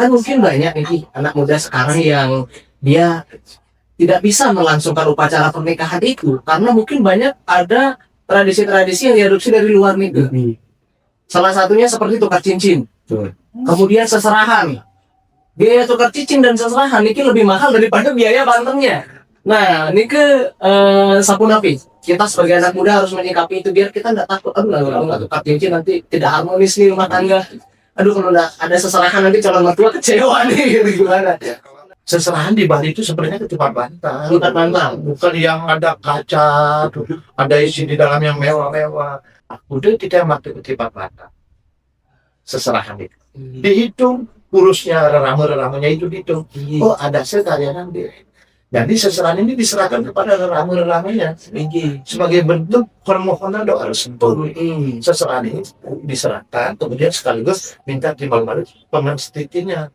Kan mungkin banyak nih anak muda sekarang yang dia tidak bisa melangsungkan upacara pernikahan itu karena mungkin banyak ada tradisi-tradisi yang diadopsi dari luar negeri. Salah satunya seperti tukar cincin. Kemudian seserahan. Biaya tukar cincin dan seserahan ini lebih mahal daripada biaya banternya. Nah, ini Sapunapi. Kita sebagai anak muda harus menyikapi itu biar kita nggak takut. Kalau nggak tukar cincin nanti tidak harmonis nih rumah tangga. Aduh, kalau ada seserahan nanti calon mertua kecewa nih, gitu gimana? Seserahan di Bali itu sebenarnya ketupat bantal. Ketupat bantal. Bukan yang ada kaca, ada isi di dalam yang mewah-mewah. Udah tidak mati ketupat bantal. Seserahan itu. Dihitung kurusnya, reramu-reramunya itu dihitung. Oh, ada sekalian nanti. Jadi seserahan ini diserahkan kepada reramu-reramunya sebagai bentuk permohonan doa restu. Seserahan ini diserahkan, kemudian sekaligus minta timbal balik pengerestunya,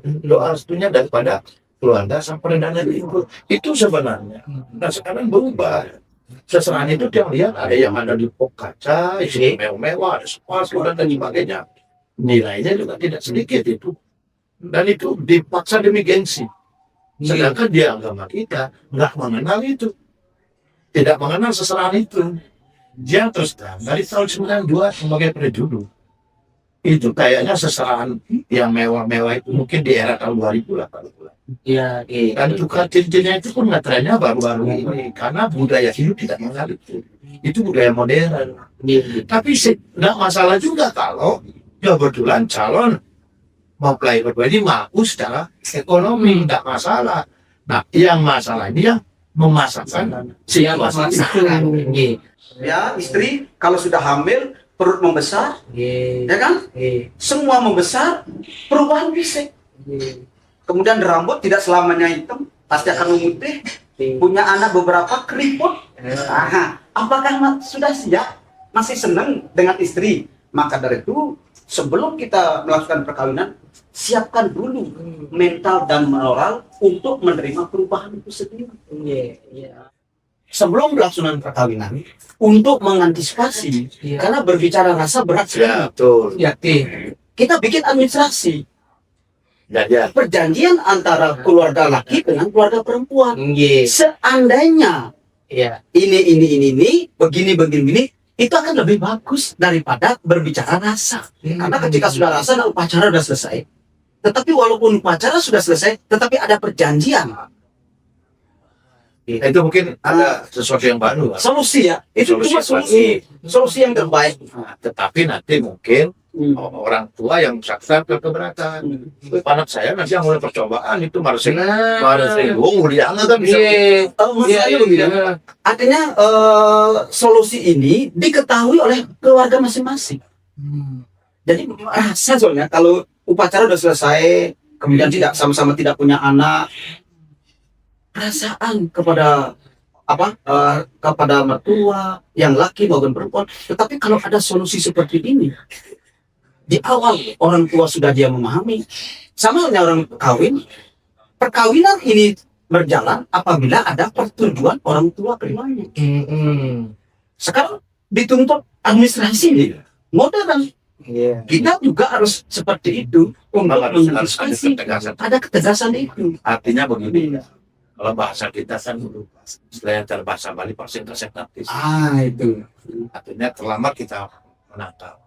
doa restunya daripada keluarga sampai dan itu. Itu sebenarnya. Nah sekarang berubah. Seserahan itu yang lihat ada yang ada di pok kaca, isi mewah-mewah, ada sepatu dan sebagainya. Nilainya juga tidak sedikit itu. Dan itu dipaksa demi gengsi. Sedangkan di agama kita nggak mengenal itu, tidak mengenal seserahan itu. Dia terus terang dari tahun 92 sebagai dulu itu kayaknya seserahan yang mewah-mewah itu mungkin di era tahun 2000 lah kalau Iya. Dan tukar cincinnya itu pun ngetrennya baru-baru ini karena budaya hidup tidak mengenal itu. Itu budaya modern. Tapi nggak masalah juga kalau kebetulan calon mempelai berdua ini mampu secara ekonomi, tidak masalah. Nah, yang masalah ini yang memasakkan situasi. Ya, istri kalau sudah hamil perut membesar, ya kan? Semua membesar, perubahan fisik. Kemudian rambut tidak selamanya hitam, pasti akan memutih. Punya anak beberapa keriput. Apakah sudah siap? Masih senang dengan istri? Maka dari itu, sebelum kita melakukan perkawinan, siapkan dulu mental dan moral untuk menerima perubahan itu sendiri. Sebelum pelaksanaan perkawinan, untuk mengantisipasi, karena berbicara rasa berat sekali. Betul. Kita bikin administrasi. Ya. Perjanjian antara keluarga laki dengan keluarga perempuan. Seandainya ini begini, itu akan lebih bagus daripada berbicara rasa. Karena ketika sudah rasa dan upacara sudah selesai, tetapi walaupun upacara sudah selesai, tetapi ada perjanjian. Itu mungkin ada sesuatu yang baru. Solusi ya, itu cuma solusi yang terbaik. Tetapi nanti mungkin orang tua yang saksar keberatan. Anak saya nanti yang mulai percobaan itu Marsing Mulyana kan bisa. Artinya solusi ini diketahui oleh keluarga masing-masing. Jadi rasa soalnya kalau upacara sudah selesai, kemudian tidak sama-sama tidak punya anak, perasaan kepada kepada mertua yang laki maupun perempuan. Tetapi kalau ada solusi seperti ini, di awal orang tua sudah dia memahami, sama dengan orang kawin, perkawinan ini berjalan apabila ada persetujuan orang tua keduanya. Sekarang dituntut administrasi modern. Kita juga harus seperti itu untuk mengantisipasi ada ketegasan itu. Artinya begini, kalau bahasa kita kan dulu selain bahasa Bali presentatif. Itu. Artinya terlambat kita menatap.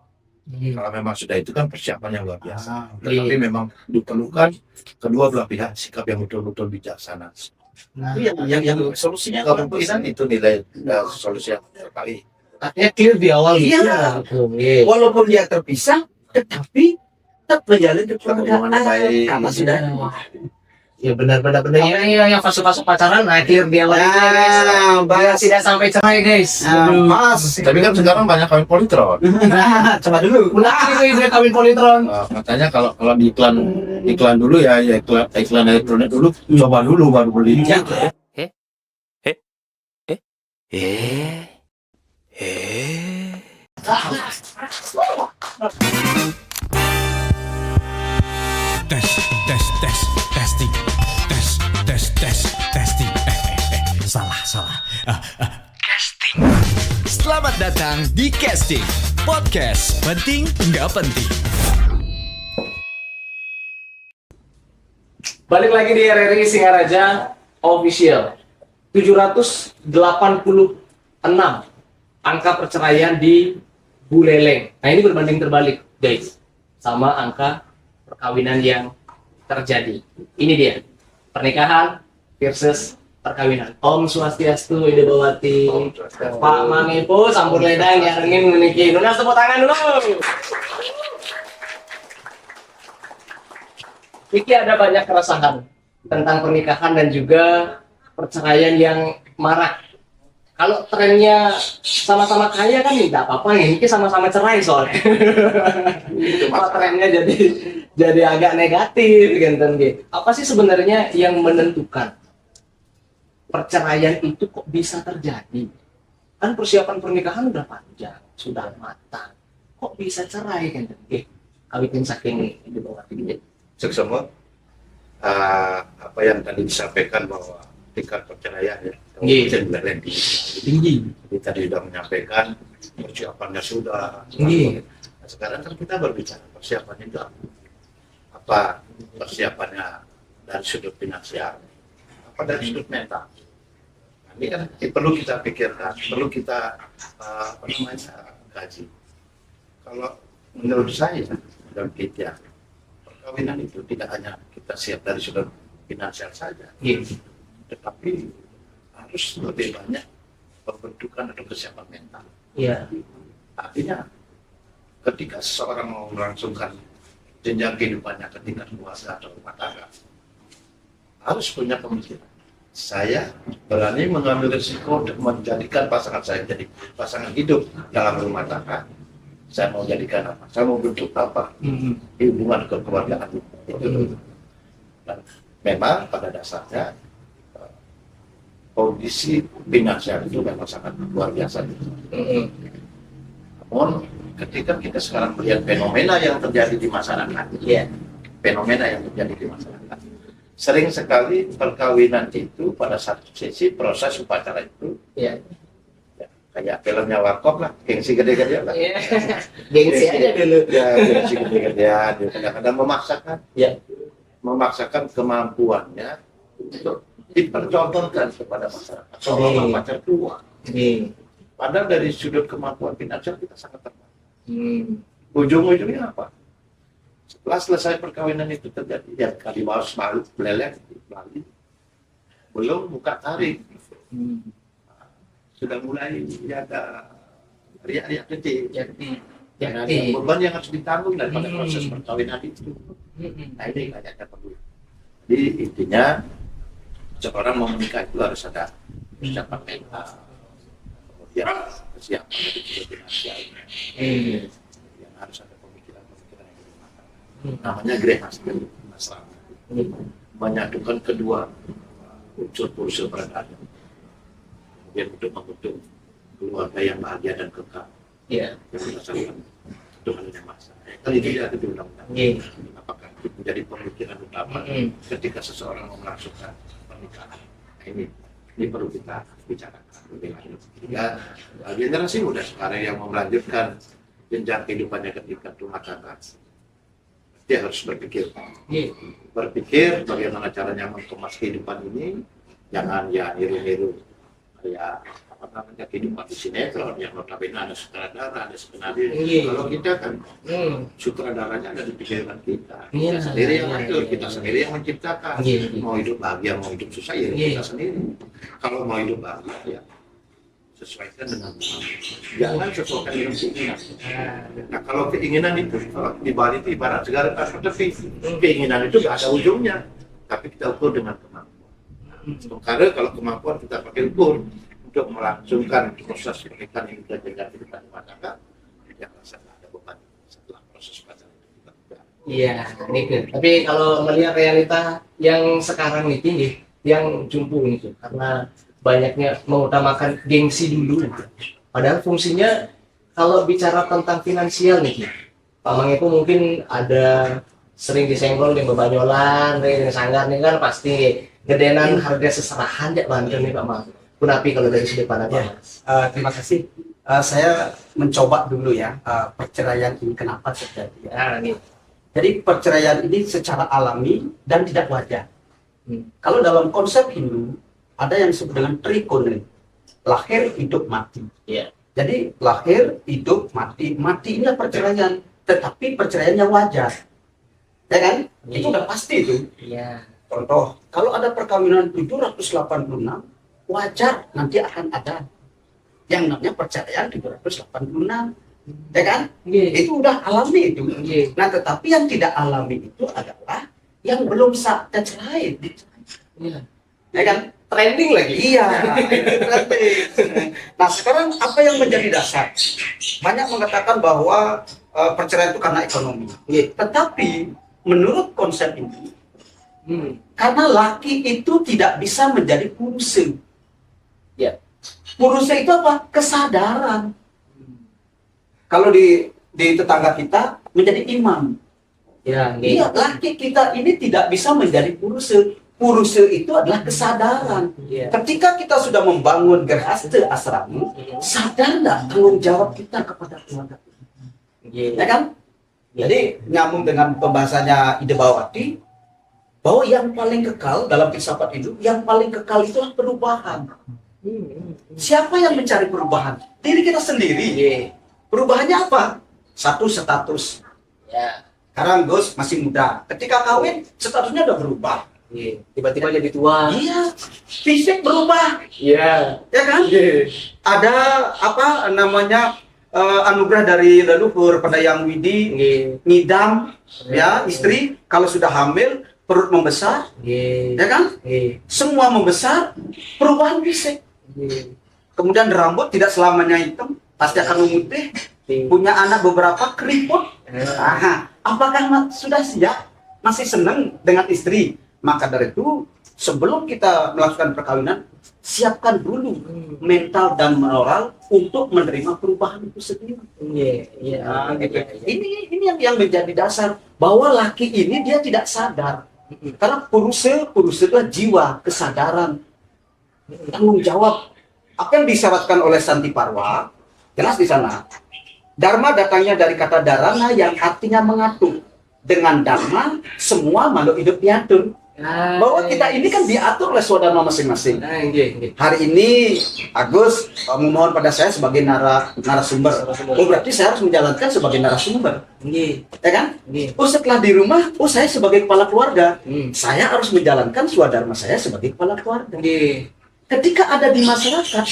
Kalau memang sudah itu kan persiapan yang luar biasa. Tetapi memang diperlukan kedua belah pihak sikap yang betul-betul bijaksana. Yang solusinya kemungkinan itu nilai solusi yang terbaik. Clear di awal. Walaupun dia terpisah, tetapi tetap menjalin kekeluargaan karena sudah. Ya benar-benar yang fase-fase pacaran clear di awal. Tidak sampai cerai guys. Tapi kan sekarang banyak kawin politron. Coba dulu. Udah kawin politron. Katanya kalau di iklan dulu ya iklan elektronik dulu, coba dulu baru beli. Testing. Salah. Casting. Selamat datang di Casting Podcast. Penting nggak penting. Balik lagi di RRI Singaraja Official. 786 angka perceraian di Buleleng. Nah, ini berbanding terbalik, guys, sama angka perkawinan yang terjadi. Ini dia, pernikahan versus perkawinan. Om Swastiastu, Ide Bawati, Pak Mangepo, Sampur Ledang, yang ingin meniki. Nunas, tepuk tangan dulu. Iki ada banyak keresahan tentang pernikahan dan juga perceraian yang marak. Kalau trennya sama-sama kaya kan tidak apa-apa, ini sama-sama cerai soalnya. Kok trennya jadi agak negatif gitu. Apa sih sebenarnya yang menentukan perceraian itu kok bisa terjadi? Kan persiapan pernikahan udah panjang, sudah matang. Kok bisa cerai kan? Kawitin saking di bawah tinggi. Semua apa yang tadi disampaikan bahwa tingkat perceraian ya cenderung tinggi. Jadi tadi sudah menyampaikan persiapannya sudah. Tinggi. Nah, sekarang kan kita berbicara persiapannya itu apa? Persiapannya dari sudut finansial, apa dari sudut mental. Nah, ini kan perlu kita pikirkan, perlu kita kaji. Kalau menurut saya dan kita, perkawinan itu tidak hanya kita siap dari sudut finansial saja, tetapi harus lebih banyak pembentukan atau kesiapan mental. Iya. Artinya, ketika seseorang mau melangsungkan jenjang kehidupannya ketika keluarga atau rumah tangga, harus punya pemikiran. Saya berani mengambil risiko untuk menjadikan pasangan saya jadi pasangan hidup dalam rumah tangga. Saya mau jadikan apa? Saya mau bentuk apa? Hubungan kekeluargaan itu. Dan memang pada dasarnya kondisi finansial itu memang sangat luar biasa. Namun ketika kita sekarang melihat fenomena yang terjadi di masyarakat, fenomena yang terjadi di masyarakat, sering sekali perkawinan itu pada satu sisi proses upacara itu, kayak filmnya Warkop lah, gengsi gede-gede lah. Gengsi aja dulu. Ya, gengsi gede-gedean. Dia kadang-kadang memaksakan kemampuannya untuk dipercontohkan kepada masyarakat. Seorang pacar tua. Padahal dari sudut kemampuan finansial kita sangat terbatas. Ujung-ujungnya apa? Setelah selesai perkawinan itu terjadi, ya kali bawas malu, belelek, Bali, belum buka tarik. Sudah mulai ada riak-riak kecil. Ada beban yang harus ditanggung daripada proses perkawinan itu. Nah ini banyaknya perlu. Jadi intinya seorang mau menikah itu harus ada persiapan mental, kemudian persiapan dari finansial, yang harus ada pemikiran-pemikiran yang matang. Namanya grehasnya, menyatukan kedua unsur-unsur peradaan. Kemudian untuk membentuk keluarga yang bahagia dan kekal, yang berdasarkan Tuhan yang Maha Esa. Kali ini ada di undang-undang. Apakah itu menjadi pemikiran utama ketika seseorang mau melangsungkan pernikahan? Nah, ini perlu kita bicarakan lebih lanjut. Ya, generasi muda sekarang yang mau melanjutkan jenjang kehidupannya ketika rumah tangga, dia harus berpikir bagaimana caranya mengemas kehidupan ini. Jangan ya niru-niru ya apa namanya kehidupan di sinetron yang notabene ada sutradara, ada skenario. Kalau kita kan sutradaranya ada di pikiran kita. Kita sendiri yang atur, kita sendiri yang menciptakan. Mau hidup bahagia, mau hidup susah ya kita sendiri. Kalau mau hidup bahagia ya sesuaikan dengan jangan sesuaikan dengan keinginan. Nah kalau keinginan itu kalau di Bali itu ibarat segala seperti keinginan itu gak ada ujungnya, tapi kita ukur dengan kemampuan. Karena kalau kemampuan kita pakai ukur untuk melangsungkan proses pernikahan yang kita jaga di depan rumah tangga, yang rasa ada beban setelah proses pacaran itu kita juga. Iya, nih. Tapi kalau melihat realita yang sekarang nih, yang jumpu nih, karena banyaknya mengutamakan gengsi dulu. Padahal fungsinya kalau bicara tentang finansial nih, Pak Mangepo mungkin ada sering disenggol di Bebanyolan, di Sanggar nih kan pasti gedenan harga seserahan ya Banten nih Pak Mang. Kunapi kalau dari sudut pandang Pak? Terima kasih. Saya mencoba dulu ya perceraian ini kenapa terjadi. Nih. Jadi perceraian ini secara alami dan tidak wajar. Kalau dalam konsep Hindu ada yang disebut dengan trikone, lahir, hidup, mati. Iya. Jadi lahir, hidup, mati. Mati inilah perceraian, tetapi perceraiannya wajar. Ya kan? Itu udah pasti itu. Iya. Contoh, kalau ada perkawinan 786, wajar nanti akan ada yang namanya perceraian 786. Ya kan? Iya. Itu udah alami itu. Iya. Nah, tetapi yang tidak alami itu adalah yang belum saatnya cerai. Iya. Ya kan? Trending lagi. Iya. Nah, sekarang apa yang menjadi dasar? Banyak mengatakan bahwa perceraian itu karena ekonomi. Tetapi menurut konsep ini, karena laki itu tidak bisa menjadi puruse. Ya. Puruse itu apa? Kesadaran. Kalau di tetangga kita menjadi imam. Ya. Iya, laki kita ini tidak bisa menjadi puruse. Puruse itu adalah kesadaran. Iya. Ketika kita sudah membangun gerhasta asrama, sadar nggak tanggung jawab kita kepada keluarga? Iya. Ya kan? Jadi nyambung dengan pembahasannya Ide Bawati, bahwa yang paling kekal dalam filsafat hidup, yang paling kekal itulah perubahan. Siapa yang mencari perubahan? Diri kita sendiri. Iya. Perubahannya apa? Satu, status. Ya. Sekarang Gus masih muda. Ketika kawin, statusnya udah berubah. Iya. Tiba-tiba jadi tua. Iya, fisik berubah. Iya. Ya kan? Iya. Ada apa namanya anugerah dari leluhur pada Yang Widi, Iya. ngidam, ya istri kalau sudah hamil perut membesar, Iya. ya kan? Iya. Semua membesar, perubahan fisik. Iya. Kemudian rambut tidak selamanya hitam, pasti akan memutih. Iya. Punya anak beberapa keriput. Aha, apakah sudah siap? Masih senang dengan istri? Maka dari itu, sebelum kita melakukan perkawinan, siapkan dulu mental dan moral untuk menerima perubahan itu sendiri. Iya. Iya. Nah, gitu. Iya. Ini yang menjadi dasar bahwa laki ini dia tidak sadar. Karena puruse adalah jiwa, kesadaran, tanggung jawab. Apa yang disyaratkan oleh Santi Parwa, jelas di sana. Dharma datangnya dari kata dharana yang artinya mengatur. Dengan dharma, semua makhluk hidup diatur. Bahwa kita ini kan diatur oleh swadharma masing-masing. Hari ini Agus memohon pada saya sebagai narasumber. Oh, berarti saya harus menjalankan sebagai narasumber. Ya kan? Oh, setelah di rumah, oh saya sebagai kepala keluarga. Saya harus menjalankan swadharma saya sebagai kepala keluarga. Ketika ada di masyarakat,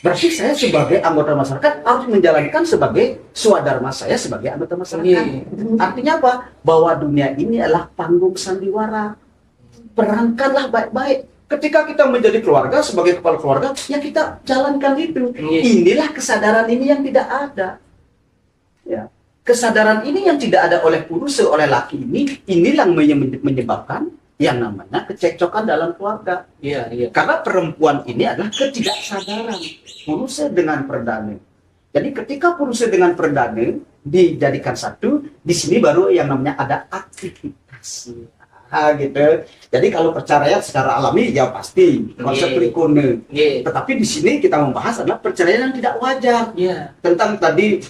berarti saya sebagai anggota masyarakat harus menjalankan sebagai swadharma saya sebagai anggota masyarakat. Artinya apa? Bahwa dunia ini adalah panggung sandiwara. Perankanlah baik-baik. Ketika kita menjadi keluarga, sebagai kepala keluarga, ya kita jalankan itu. Inilah kesadaran ini yang tidak ada. Ya. Kesadaran ini yang tidak ada oleh puruse, oleh laki inilah yang menyebabkan yang namanya kecekcokan dalam keluarga. Iya. Karena perempuan ini adalah ketidaksadaran puruse dengan perdana. Jadi ketika puruse dengan perdana dijadikan satu, di sini baru yang namanya ada aktivitas. Gitu. Jadi kalau perceraian secara alami ya pasti konsep trikone. Tetapi di sini kita membahas adalah perceraian yang tidak wajar. Tentang tadi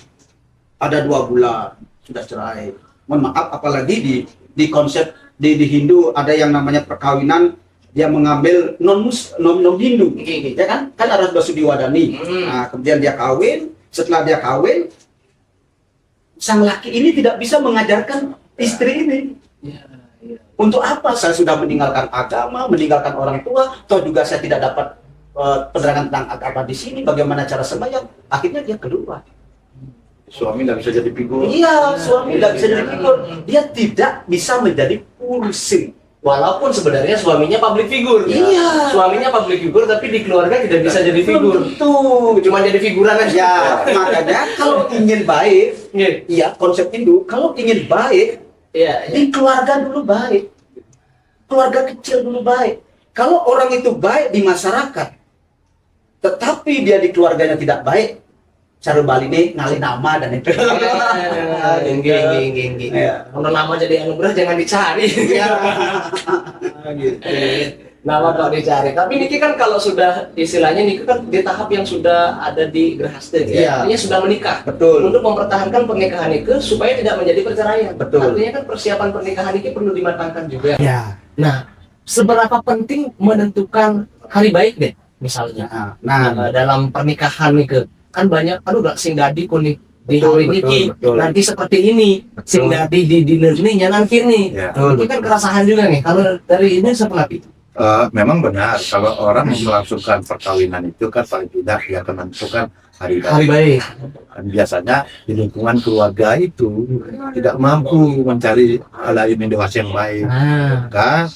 ada 2 bulan sudah cerai. Mohon maaf, apalagi di konsep di Hindu ada yang namanya perkawinan, dia mengambil non Hindu, ya kan? Kan ada Basudiwadani. Nah, kemudian dia kawin. Setelah dia kawin, sang laki ini tidak bisa mengajarkan istri ini. Untuk apa? Saya sudah meninggalkan agama, meninggalkan orang tua, toh juga saya tidak dapat penerangan tentang agama di sini. Bagaimana cara sembahyang? Akhirnya dia keluar. Suami nggak bisa jadi figur. Iya, suami nggak bisa jadi figur. Dia tidak bisa menjadi puruse. Walaupun sebenarnya suaminya public figure. Iya. Suaminya public figure tapi di keluarga tidak bisa jadi figur. Tentu. Cuma jadi figuran aja. Ya, makanya kalau ingin baik, iya konsep Hindu, kalau ingin baik, di keluarga dulu baik. Keluarga kecil dulu baik. Kalau orang itu baik di masyarakat, tetapi dia di keluarganya tidak baik, cara Bali ini ngalih nama dan itu. Geng. Kalau nama jadi anugerah jangan dicari. Nama kok dicari. Tapi Niki kan kalau sudah istilahnya Niki kan di tahap yang sudah ada di gerhasta ya. Artinya sudah menikah. Betul. Untuk mempertahankan pernikahan Niki supaya tidak menjadi perceraian. Betul. Artinya kan persiapan pernikahan Niki perlu dimatangkan juga. Ya. Nah, seberapa penting menentukan hari baik deh misalnya. Nah, Dalam pernikahan nih kan banyak aduh gak sing dadi kuning di hari ini betul. nanti seperti ini sing dadi di ini nyanan kini Ya. itu kan kerasahan juga nih kalau dari ini seperti itu. Memang benar kalau orang melangsungkan perkawinan itu kan paling tidak dia akan menentukan hari Hari baik. baik. Dan biasanya di lingkungan keluarga itu tidak mampu mencari lain dewasa yang baik. Nah, Maka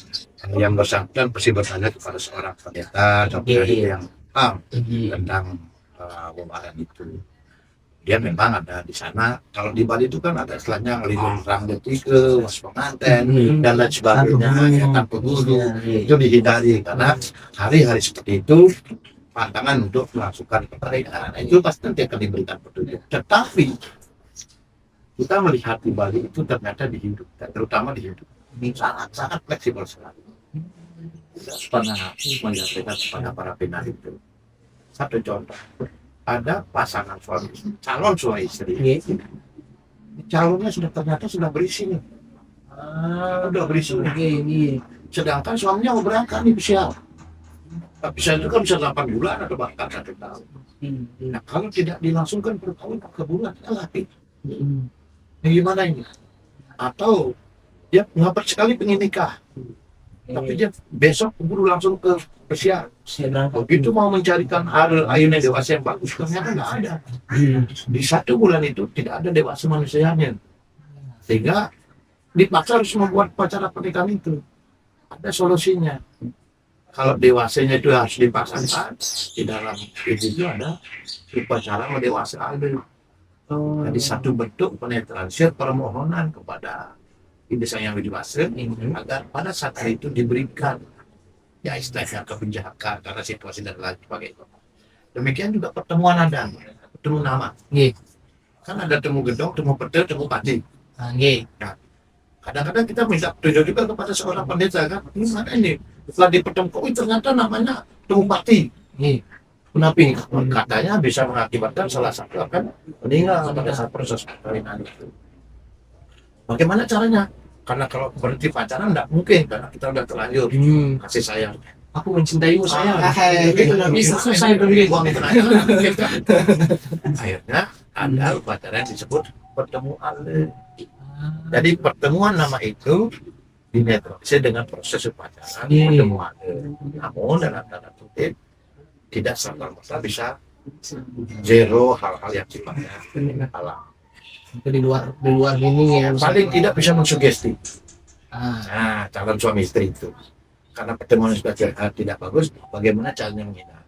yang bersangkutan pasti bertanya kepada seorang pendeta atau pendeta yang paham tentang pembahasan itu. Dia memang ada di sana. Kalau di Bali itu kan ada istilahnya ngelindung rang detik, was pengantin dan lain sebagainya, ya kan penghulu. Itu dihindari karena hari-hari seperti itu pantangan untuk melangsungkan pernikahan itu pasti nanti akan diberikan petunjuk. Tetapi kita melihat di Bali itu ternyata dihidupkan, terutama dihidup ini sangat fleksibel sekali. Tidak pernah menyampaikan kepada para pimpinan itu. Satu contoh, ada pasangan calon suami istri. Calonnya ternyata sudah berisi nih. Udah berisi nih. Sedangkan suaminya mau berangkat nih usia. Bisa itu kan bisa 8 bulan atau bahkan 1 tahun. Nah kalau tidak dilangsungkan perkawinan ke bulan, lagi. Gimana ini? Atau dia ngapain sekali pengen nikah, tapi dia besok keburu langsung ke usia. Begitu mau mencarikan ayunan dewasa yang bagus, ternyata nggak ada. Di 1 bulan itu tidak ada dewasa manusianya, sehingga dipaksa harus membuat upacara pernikahan itu. Ada solusinya. Kalau dewasanya itu harus dipaksakan, di dalam itu ada upacara mendewasa itu. Jadi satu bentuk penetrasi permohonan kepada desa yang dewasa agar pada saat itu diberikan ya istilahnya kebijakan karena situasi dan lain sebagainya. Demikian juga pertemuan ada, temu nama. Kan ada temu gedong, temu pete, temu pati. Nah, kadang-kadang kita minta petunjuk juga kepada seorang pendeta kan, ini mana ini? Setelah dipertemukan, ternyata namanya temu pati. Kenapa ini? Katanya bisa mengakibatkan salah satu akan meninggal pada saat proses perkawinan itu. Bagaimana caranya? Karena kalau berhenti pacaran tidak mungkin karena kita udah terlanjur kasih sayang. Aku mencintaimu sayang. Itu nggak bisa selesai selesai begitu. Akhirnya ada upacara yang disebut pertemuan. Jadi pertemuan nama itu dinetralisir dengan proses upacara pertemuan. Namun dalam tanda kutip tidak serta-merta bisa zero hal-hal yang sifatnya alam. Di luar ini ya. Paling tidak bisa mensugesti. Nah, calon suami istri itu. Karena pertemuan sudah tidak bagus, bagaimana caranya menghina?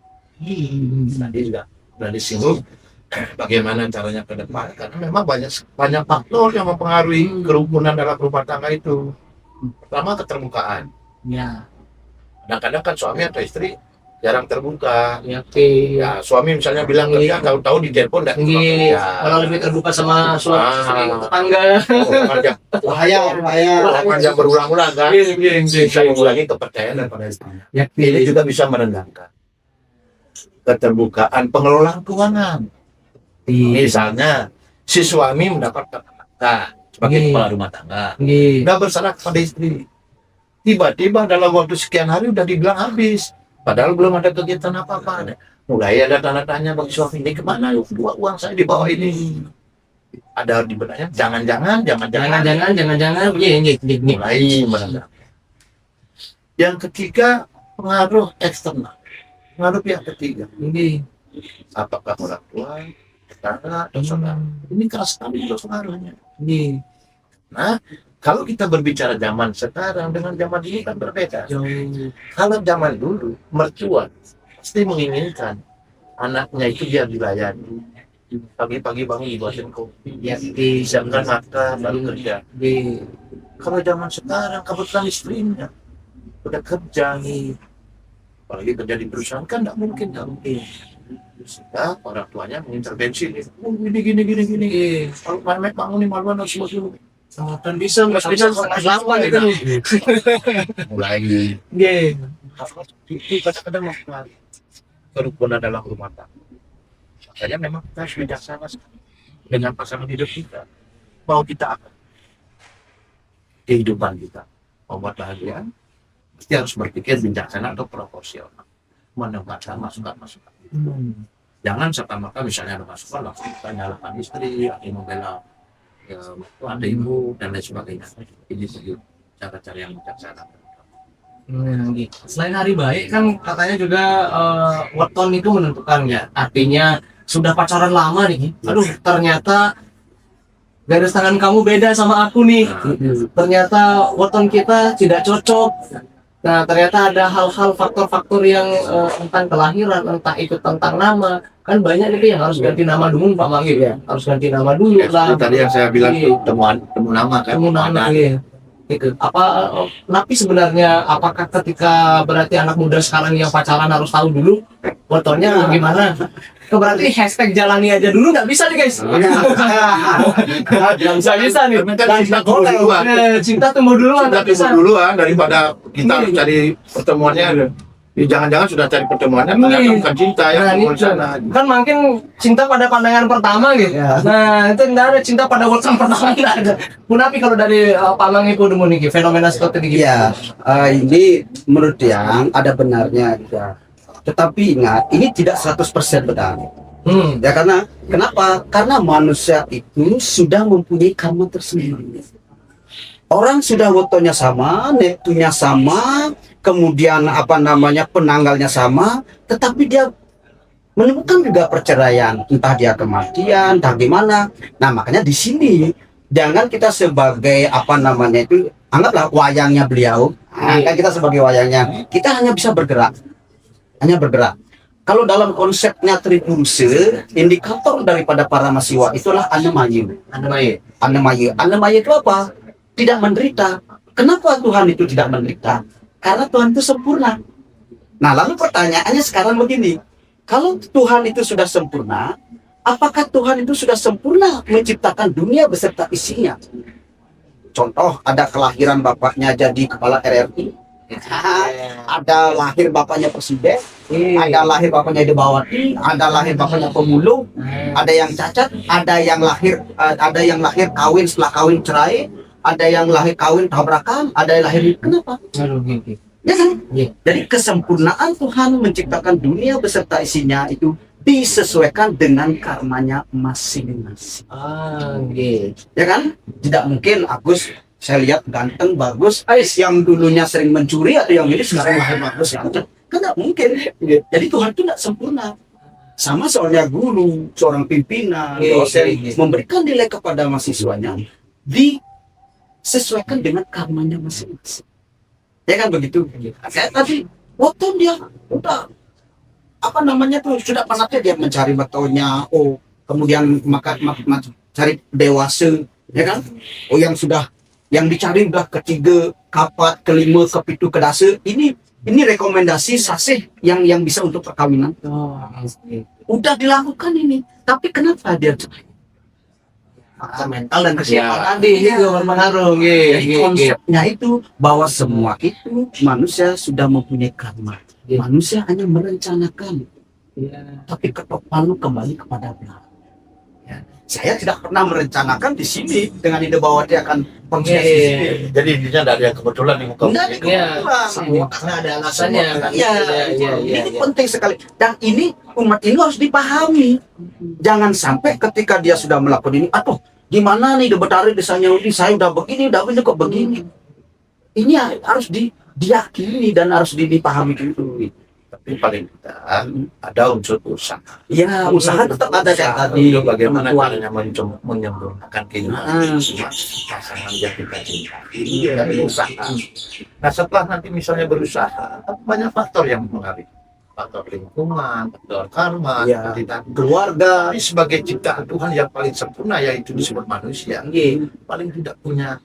Tadi juga sudah disinggung bagaimana caranya ke depan. Karena memang banyak faktor yang mempengaruhi kerukunan dalam rumah tangga itu. Pertama keterbukaan. Ya. Kadang-kadang kan suami atau istri jarang terbuka. Ya, Suami misalnya bilang kerja, tahu-tahu di telepon dan kalau lebih terbuka sama suami tetangga. bahaya. Yang berulang-ulang kan, bisa mengulangi kepercayaan daripada istrinya. Ini juga bisa merendahkan keterbukaan pengelolaan keuangan. Misalnya si suami mendapat nafkah sebagai kepala rumah tangga, nggak bersalah kepada istri. Tiba-tiba dalam waktu sekian hari udah dibilang habis. Padahal belum ada kegiatan apa-apa. Mulai ada tanda tanya bagi suami ini kemana uang saya dibawa ini. Ada di benaknya jangan-jangan mulai merendahkan. Yang ketiga pengaruh eksternal, pengaruh pihak ketiga. Apakah orang tua, tetangga, atau saudara? Ini keras sekali untuk pengaruhnya. Nah, kalau kita berbicara zaman sekarang dengan zaman ini kan berbeda. Kalau zaman dulu mertua pasti menginginkan anaknya itu biar dilayani. Pagi-pagi bangun dibuatin kopi, siapkan makan, baru kerja. Kalau zaman sekarang kebetulan istrinya udah kerja nih, apalagi kerja di perusahaan kan nggak mungkin. Sehingga orang tuanya mengintervensi nih, gini. Kalau Mehmet bangun nih maluan harus dulu. Dan bisa selamat itu. Mulai itu kadang-kadang mempengaruhi kerukunan dalam rumah tangga. Makanya memang kita harus bijaksana dengan pasangan hidup kita. Mau kita apa? Kehidupan kita mau buat bahagia, Dia harus berpikir bijaksana atau proporsional, menempatkan masukan-masukan. Jangan serta-merta misalnya ada masukan langsung kita nyalakan istri atau membela ada ibu dan lain sebagainya. Ini cara-cara yang bijaksana. Selain hari baik kan katanya juga weton itu menentukan ya. Artinya sudah pacaran lama nih. Aduh, ternyata garis tangan kamu beda sama aku nih. Ternyata weton kita tidak cocok. Nah, ternyata ada hal-hal faktor-faktor yang tentang kelahiran, entah itu tentang nama. Kan banyak itu yang harus ganti nama dulu, Pak Manggil ya. Harus ganti nama dulu lah. Tadi yang saya bilang itu temu nama kan. Temu nama ya. Gitu. Tapi sebenarnya apakah ketika berarti anak muda sekarang yang pacaran harus tahu dulu wetonnya gimana? Berarti hashtag jalani aja dulu nggak bisa nih guys. Nggak bisa nih. Cinta tumbuh duluan. Cinta tumbuh duluan daripada kita cari pertemuannya. Jangan-jangan sudah cari pertemuannya ternyata bukan cinta ya. Kan mungkin cinta pada pandangan pertama gitu. Nah itu nggak ada cinta pada weton pertama, nggak ada. Tapi kalau dari Pak Mang itu nih fenomena seperti ini. Ya, ini menurut yang ada benarnya ya. Tetapi ingat, ini tidak 100% benar. Ya karena kenapa? Karena manusia itu sudah mempunyai karma tersendiri. Orang sudah wetonnya sama, neptunya sama, kemudian penanggalnya sama, tetapi dia menemukan juga perceraian, entah dia kematian, entah gimana. Nah makanya di sini jangan kita sebagai anggaplah wayangnya beliau. Kan kita sebagai wayangnya, kita hanya bisa bergerak. Kalau dalam konsepnya Tripurusha, indikator daripada para masiwa itulah Annamaya. Annamaya itu apa? Tidak menderita. Kenapa Tuhan itu tidak menderita? Karena Tuhan itu sempurna. Nah, lalu pertanyaannya sekarang begini. Kalau Tuhan itu sudah sempurna, apakah Tuhan itu sudah sempurna menciptakan dunia beserta isinya? Contoh, ada kelahiran bapaknya jadi kepala RRI, ada lahir bapaknya presiden, ada lahir bapaknya Debawati, ada lahir bapaknya pemulung, ada yang cacat, ada yang lahir kawin setelah kawin cerai, ada yang lahir kawin tabrakan, ada yang lahir kenapa? Ya kan? Jadi kesempurnaan Tuhan menciptakan dunia beserta isinya itu disesuaikan dengan karmanya masing-masing. Ya kan? Tidak mungkin Agus saya lihat ganteng bagus, yang dulunya sering mencuri atau yang ini sekarang lahir bagus ganteng. Kan nggak mungkin. Jadi Tuhan itu nggak sempurna. Sama soalnya guru, seorang pimpinan, dosen memberikan nilai kepada mahasiswanya disesuaikan dengan karmanya masing-masing. Ya kan begitu. Kayak tadi waktu dia udah sudah penatnya dia mencari betulnya, kemudian cari dewasa, ya kan? Yang dicari udah ketiga, keempat, kelima, kepitu, kedasa. Ini rekomendasi sasih yang bisa untuk perkawinan. Udah dilakukan ini, tapi kenapa dia cerai? Mental dan kesehatan tadi itu berpengaruh. Jadi konsepnya itu bahwa semua itu manusia sudah mempunyai karma. Manusia hanya merencanakan, tapi ketok palu kembali kepada Allah. Saya tidak pernah merencanakan di sini dengan ide bahwa dia akan konsisten. Jadi intinya tidak ada yang kebetulan di muka bumi. Semua karena ada alasannya. Ini penting sekali. Dan ini umat ini harus dipahami. Jangan sampai ketika dia sudah melakukan ini, gimana nih Betari desanya ini, saya udah begini kok begini. Ini harus diyakini dan harus dipahami dulu. Tapi paling tidak ada unsur usaha. Ya, usaha tetap ada kayak tadi. Bagaimana caranya menyempurnakan kehidupan pasangan yang kita cintai. Dari usaha. Nah, setelah nanti misalnya berusaha, banyak faktor yang mempengaruhi. Faktor lingkungan, faktor karma, keluarga. Tapi sebagai ciptaan Tuhan yang paling sempurna, yaitu disebut manusia, paling tidak punya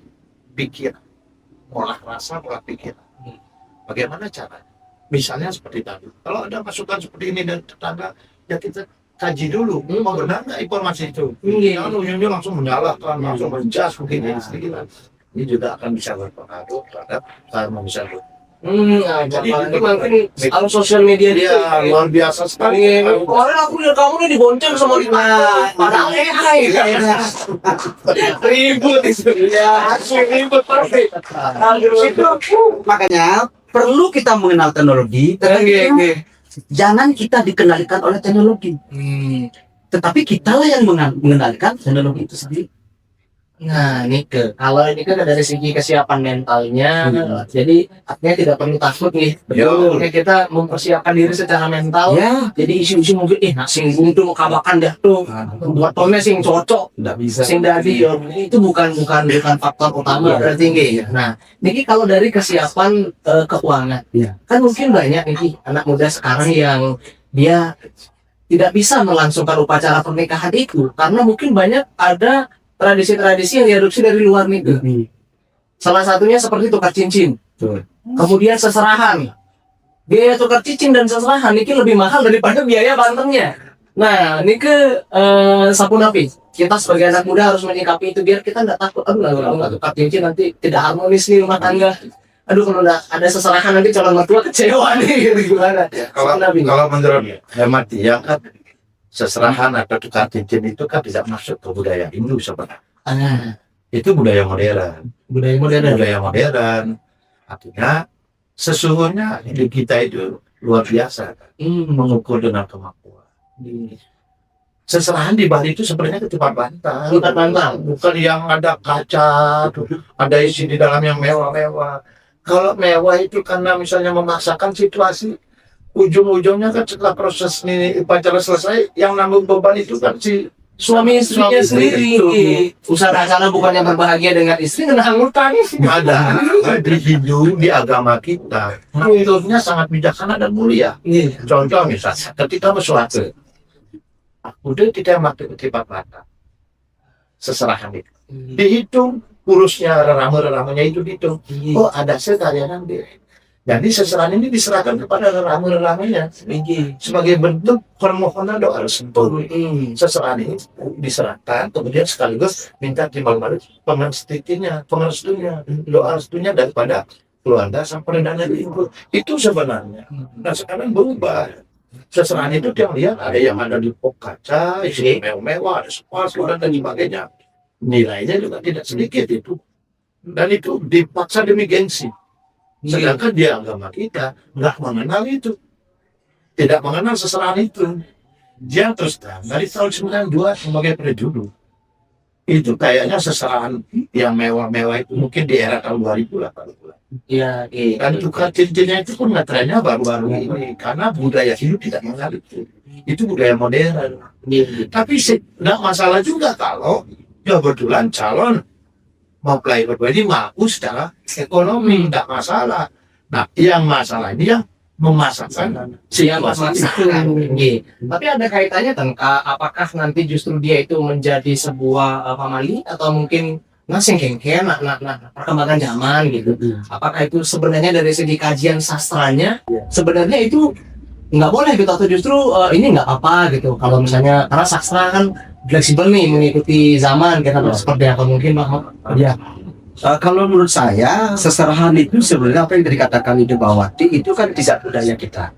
pikiran, olah rasa, olah pikiran. Bagaimana caranya? Misalnya seperti tadi, kalau ada masukan seperti ini dan tetangga, ya kita kaji dulu, mau benar nggak informasi itu? Jangan ujungnya langsung menyalahkan, langsung menjas begini. Ini juga akan bisa berpengaruh terhadap karma misalnya. Jadi itu mungkin kalau sosial media dia luar biasa sekali. Kemarin aku lihat kamu nih dibonceng sama kita. Padahal ribut itu. Ya, ribut pasti. Makanya perlu kita mengenal teknologi, tetapi jangan kita dikendalikan oleh teknologi. Tetapi kitalah yang mengendalikan teknologi itu sendiri. Nah, kalau ini dari segi kesiapan mentalnya, jadi artinya tidak perlu takut nih. Betul. Kita mempersiapkan diri secara mental. Ya, Jadi isu-isu mungkin, nak singgung tuh kabakan dah tuh, buat tonnya sing cocok, tidak bisa. sing dadi, itu bukan faktor utama berarti nggih. Nah, niki kalau dari kesiapan keuangan, Iya. kan mungkin banyak nih anak muda sekarang yang dia tidak bisa melangsungkan upacara pernikahan itu karena mungkin banyak ada tradisi-tradisi yang diadopsi dari luar negeri. Salah satunya seperti tukar cincin. Betul. Kemudian seserahan. Biaya tukar cincin dan seserahan ini lebih mahal daripada biaya banternya. Nah, ini Sapunapi. Kita sebagai anak muda harus menyikapi itu biar kita nggak takut. Aduh, kalau nggak tukar cincin nanti tidak harmonis nih rumah tangga. Aduh, kalau ada seserahan nanti calon mertua kecewa nih. Gimana? Kalau menurut hemat dia kan seserahan atau tukar cincin itu kan tidak masuk ke budaya Hindu sebenarnya. Itu budaya modern. Budaya modern. Artinya sesungguhnya hidup kita itu luar biasa. Mengukur dengan kemampuan. Seserahan di Bali itu sebenarnya ketupat bantal. Bukan yang ada kaca, ada isi di dalam yang mewah-mewah. Kalau mewah itu karena misalnya memaksakan situasi, ujung-ujungnya kan setelah proses ini upacara selesai, yang nanggung beban itu kan si Suami istrinya sendiri. Usaha acara bukannya berbahagia dengan istri, kena hutang. ada di Hindu, di agama kita kulturnya sangat bijaksana dan mulia. Contoh misalnya ketika mesuatu udah tidak mati ketipat mata seserahan itu dihitung, urusnya reramu-reramunya itu dihitung. Oh, ada sekalian deh. Jadi seserahan ini diserahkan kepada reramu-reramunya sebagai bentuk permohonan doa restu. Seserahan ini diserahkan, kemudian sekaligus minta timbal balik pengestunya, doa restunya daripada keluarga sang perdana itu. Itu sebenarnya. Nah, sekarang berubah. Seserahan itu yang lihat ada yang ada di pok kaca, isi mewah-mewah, ada sepatu dan sebagainya. Nilainya juga tidak sedikit itu. Dan itu dipaksa demi gengsi. Sedangkan di agama kita nggak mengenal itu, tidak mengenal seserahan itu. Dia terus terang dari tahun 92 sebagai prejudul itu kayaknya seserahan yang mewah-mewah itu mungkin di era tahun 2000 lah. Iya. Dan tukar cincinnya itu pun ngetrennya baru-baru ini karena budaya hidup tidak mengenal itu. Itu budaya modern. Tapi nggak masalah juga kalau kebetulan calon mau play berdua ini mampu secara ekonomi, tidak masalah. Nah, yang masalah ini yang memasakkan Siapa itu? Tapi ada kaitannya kan, apakah nanti justru dia itu menjadi sebuah pamali atau mungkin ngasih kengken, perkembangan zaman gitu. Apakah itu sebenarnya dari segi kajian sastranya sebenarnya itu nggak boleh gitu atau justru ini nggak apa gitu kalau misalnya karena sastra kan fleksibel nih mengikuti zaman kita seperti apa mungkin Bang? Ya. Kalau menurut saya seserahan itu sebenarnya apa yang dikatakan Ide Bawati itu kan tidak budaya kita.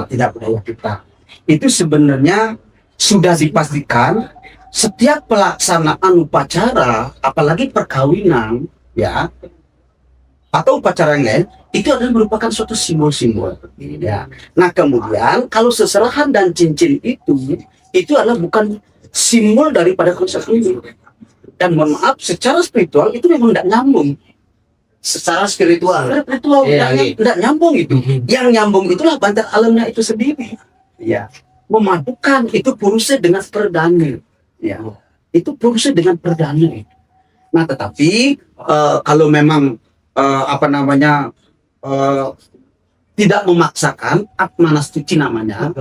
Tidak budaya kita. Itu sebenarnya sudah dipastikan setiap pelaksanaan upacara, apalagi perkawinan, ya, atau upacara yang lain, itu adalah merupakan suatu simbol-simbol. Ya. Nah, kemudian kalau seserahan dan cincin itu adalah bukan simbol daripada konsep ini. Dan mohon maaf, secara spiritual itu memang tidak nyambung. Secara spiritual Tidak nyambung itu. Yang nyambung itulah bantal alamnya itu sendiri. Ya, memadukan itu purusnya dengan perdana. Ya, itu purusnya dengan perdana. Nah, tetapi kalau memang tidak memaksakan atmanastuti namanya,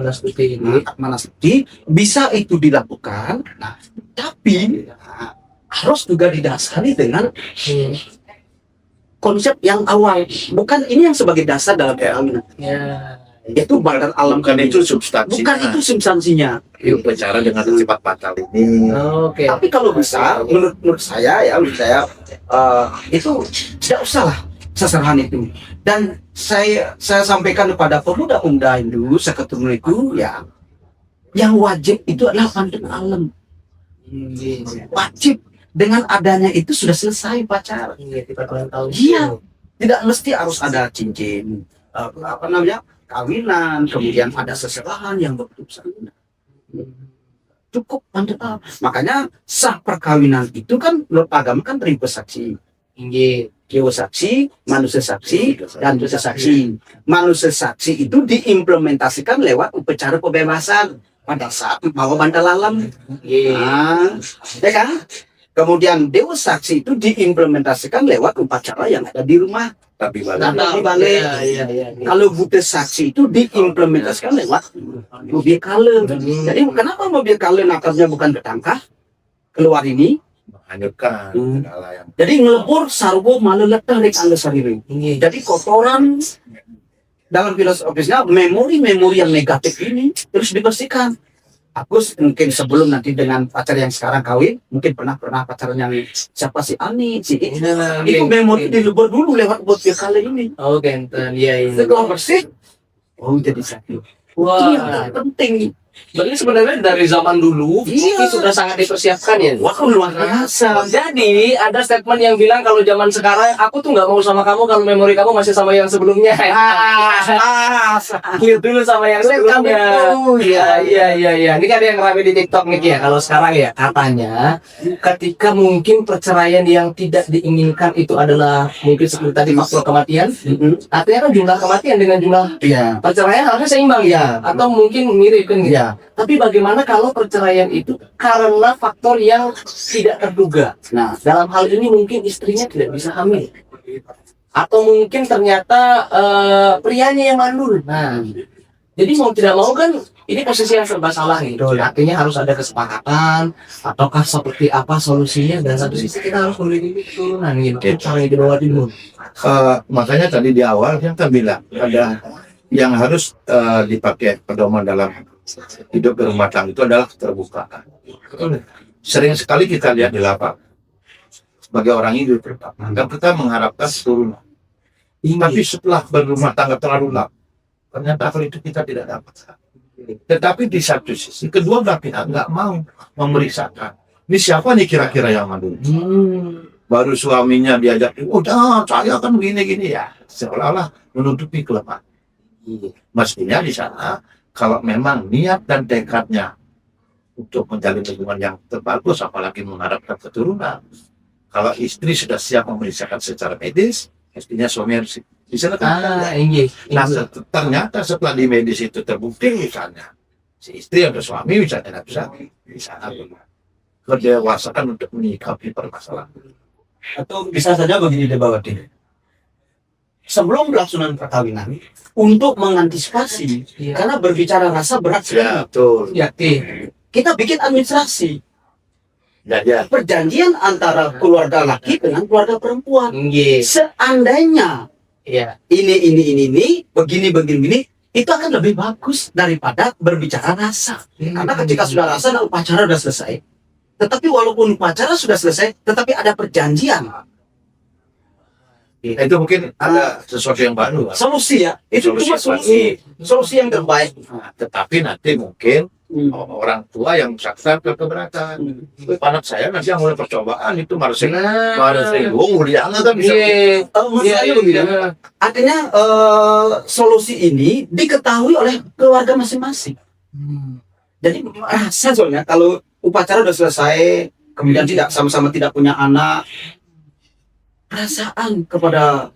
atmanastuti bisa itu dilakukan. Nah, tapi harus juga didasari dengan konsep yang awal, bukan ini yang sebagai dasar dalam perkawinan. Itu badan alam, bukan itu substansinya. bukan itu substansinya. Yuk bicara dengan sifat batal ini. Tapi kalau bisa, menurut saya itu tidak usahlah seserahan itu. Dan saya sampaikan kepada pemuda-pemuda Hindu, saya ketemu itu ya, yang wajib itu adalah pantun alam. Wajib. Dengan adanya itu sudah selesai pacaran. Iya. Tidak mesti harus ada cincin, apa namanya, kawinan, kemudian ada seserahan yang betul-betul salinan. Cukup tanda. Makanya sah perkawinan itu kan menurut agama kan beribu saksi. Jiwa saksi, manusia saksi, dan dosa saksi. Manusia saksi itu diimplementasikan lewat upacara pembebasan pada saat bawa bantal alam. Nah, ya kan? Kemudian dewa saksi itu diimplementasikan lewat upacara yang ada di rumah. Tapi Tapi balik. Kalau buta saksi itu diimplementasikan lewat mobil kale. Jadi kenapa mobil kale nakarnya bukan ketangkah keluar ini? menghanyutkan segala yang Jadi ngelebur sarwo malah letah di kangge sariri. Jadi kotoran dalam filosofisnya memori-memori yang negatif ini terus dibersihkan. Aku mungkin sebelum nanti dengan pacar yang sekarang kawin, mungkin pernah pacaran yang siapa si Ani, si itu memori dilebur dulu lewat buat kali ini. Oh, genten. Iya. Setelah bersih, oh jadi sakit. Wah, Itu yang penting. berarti sebenarnya dari zaman dulu Iya. ini sudah sangat dipersiapkan ya. Wah, luar biasa. Jadi ada statement yang bilang kalau zaman sekarang aku tuh nggak mau sama kamu kalau memori kamu masih sama yang sebelumnya. Clear dulu sama yang sebelumnya. Iya. Ini kan ada yang rame di TikTok nih ya. Kalau sekarang ya katanya ketika mungkin perceraian yang tidak diinginkan itu adalah mungkin seperti tadi faktor kematian. Artinya kan jumlah kematian dengan jumlah Iya. perceraian harusnya seimbang ya, atau mungkin mirip kan gitu. Iya. Tapi bagaimana kalau perceraian itu karena faktor yang tidak terduga? Nah, Dalam hal ini mungkin istrinya tidak bisa hamil, atau mungkin ternyata prianya yang mandul. Nah, jadi mau tidak mau kan ini posisi yang serba salah gitu. Artinya harus ada kesepakatan, ataukah seperti apa solusinya? Dan satu sisi kita harus memiliki keturunan gitu. Cara yang dibawa dulu. makanya tadi di awal yang kan bilang ada yang harus dipakai pedoman dalam hidup berumah tangga itu adalah keterbukaan. Sering sekali kita lihat di lapangan sebagai orang hidup bertangga kita mengharapkan keturunan. Tapi setelah berumah tangga terlalu lama, ternyata hal itu kita tidak dapat. Tetapi di satu sisi, kedua belah pihak nggak mau memeriksakan. Ini siapa nih kira-kira yang mandul? Baru suaminya diajak, udah saya kan begini-gini ya. Seolah-olah menutupi kelemahan. Mestinya di sana, kalau memang niat dan tekadnya untuk menjalin hubungan yang terbagus, apalagi mengharapkan keturunan. Kalau istri sudah siap memeriksakan secara medis, mestinya suami harus diserahkan. Nah, ternyata setelah di medis itu terbukti misalnya si istri atau suami misalnya tidak bisa di sana kedewasaan untuk menyikapi permasalahan. atau bisa saja begini Debawati. Sebelum pelaksanaan perkawinan, untuk mengantisipasi, karena berbicara rasa berat sekali. Ya, betul. Ya, Kita bikin administrasi, Ya. perjanjian antara keluarga laki dengan keluarga perempuan. Seandainya Iya. ini, begini, itu akan lebih bagus daripada berbicara rasa. Karena ketika sudah rasa dan upacara sudah selesai, tetapi walaupun upacara sudah selesai, tetapi ada perjanjian. Itu mungkin ada sesuatu yang baru. Solusi ya, itu Solusi cuma solusi yang terbaik. Nah, tetapi nanti mungkin orang tua yang saksa keberatan. Anak saya nanti yang mulai percobaan itu marsing mulia kan bisa. Masalahnya begini, artinya solusi ini diketahui oleh keluarga masing-masing. Jadi rasa soalnya kalau upacara sudah selesai, kemudian tidak sama-sama tidak punya anak, perasaan kepada